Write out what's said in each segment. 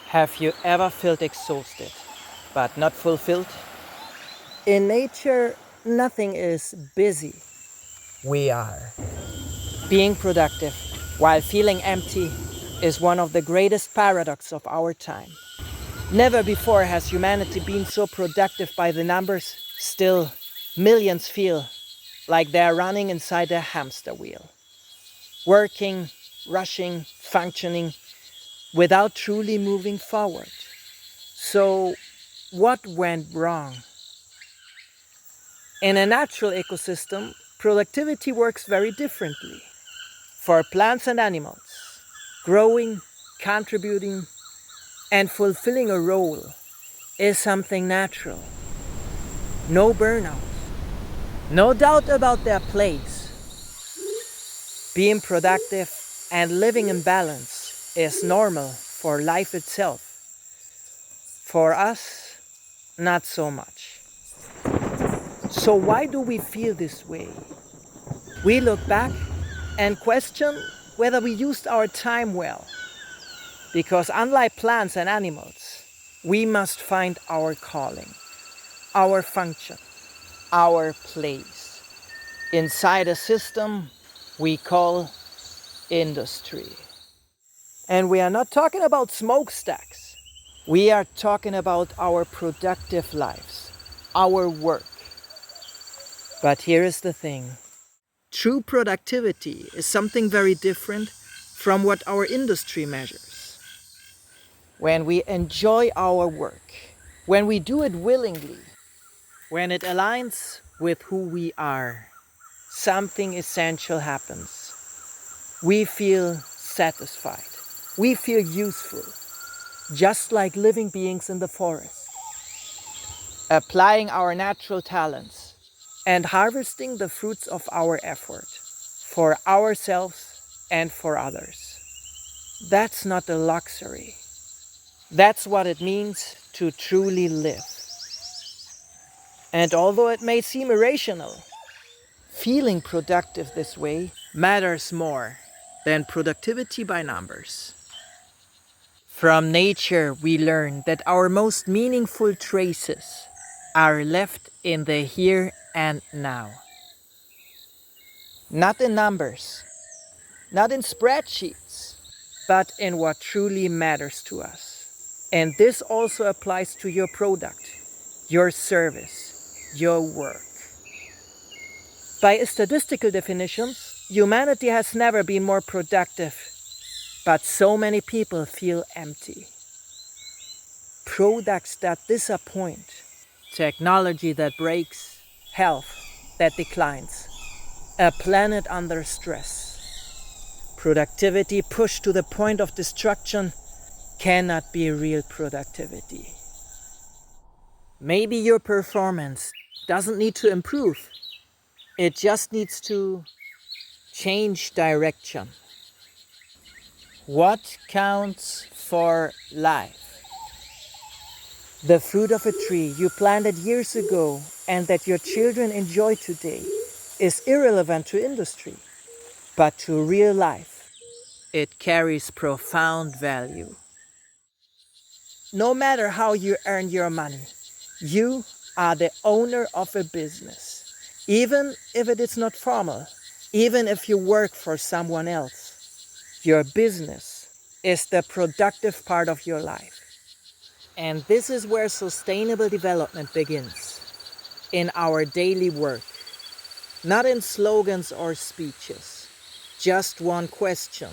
Have you ever felt exhausted, but not fulfilled? In nature, nothing is busy. We are. Being productive while feeling empty is one of the greatest paradoxes of our time. Never before has humanity been so productive by the numbers. Still, millions feel like they're running inside a hamster wheel. Working, rushing, functioning, without truly moving forward. So, what went wrong? In a natural ecosystem, productivity works very differently. For plants and animals, growing, contributing, and fulfilling a role is something natural. No burnout, no doubt about their place. Being productive and living in balance is normal for life itself. For us, not so much. So why do we feel this way? We look back and question whether we used our time well. Because unlike plants and animals, we must find our calling, our function, our place inside a system we call industry. And we are not talking about smokestacks. We are talking about our productive lives, our work. But here is the thing. True productivity is something very different from what our industry measures. When we enjoy our work, when we do it willingly, when it aligns with who we are, something essential happens. We feel satisfied. We feel useful, just like living beings in the forest. Applying our natural talents and harvesting the fruits of our effort for ourselves and for others. That's not a luxury. That's what it means to truly live. And although it may seem irrational, feeling productive this way matters more than productivity by numbers. From nature, we learn that our most meaningful traces are left in the here and now. Not in numbers, not in spreadsheets, but in what truly matters to us. And this also applies to your product, your service, your work. By statistical definitions, humanity has never been more productive, but so many people feel empty. Products that disappoint, technology that breaks, health that declines, a planet under stress. Productivity pushed to the point of destruction cannot be real productivity. Maybe your performance doesn't need to improve. It just needs to change direction. What counts for life? The fruit of a tree you planted years ago and that your children enjoy today is irrelevant to industry, but to real life. It carries profound value. No matter how you earn your money, you are the owner of a business. Even if it is not formal, even if you work for someone else, your business is the productive part of your life. And this is where sustainable development begins, in our daily work, not in slogans or speeches. Just one question: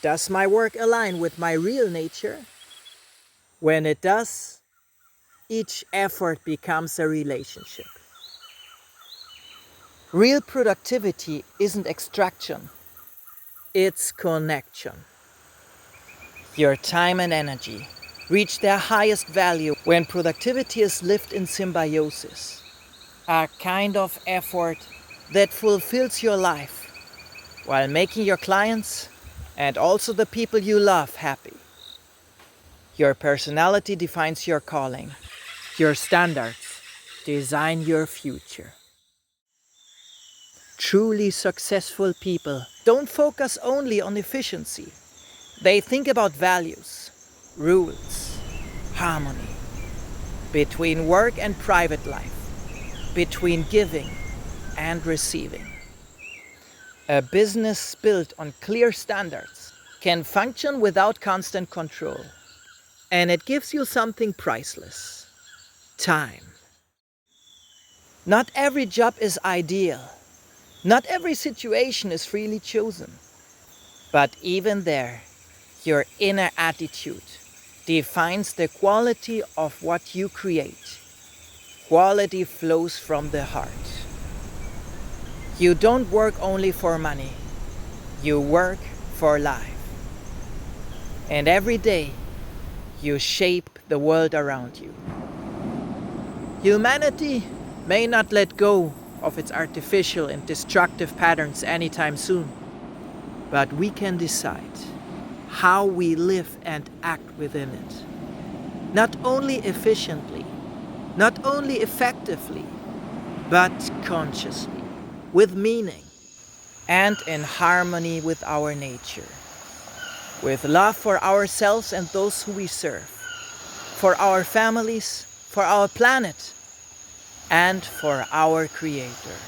does my work align with my real nature? When it does, each effort becomes a relationship. Real productivity isn't extraction, it's connection. Your time and energy reach their highest value when productivity is lived in symbiosis, a kind of effort that fulfills your life while making your clients and also the people you love happy. Your personality defines your calling. Your standards design your future. Truly successful people don't focus only on efficiency. They think about values. rules, harmony between work and private life, between giving and receiving. A business built on clear standards can function without constant control. And it gives you something priceless: time. Not every job is ideal. Not every situation is freely chosen. But even there, your inner attitude defines the quality of what you create. Quality flows from the heart. You don't work only for money. You work for life. And every day, you shape the world around you. Humanity may not let go of its artificial and destructive patterns anytime soon, but we can decide how we live and act within it. Not only efficiently, not only effectively, but consciously, with meaning, and in harmony with our nature, with love for ourselves and those who we serve, for our families, for our planet, and for our Creator.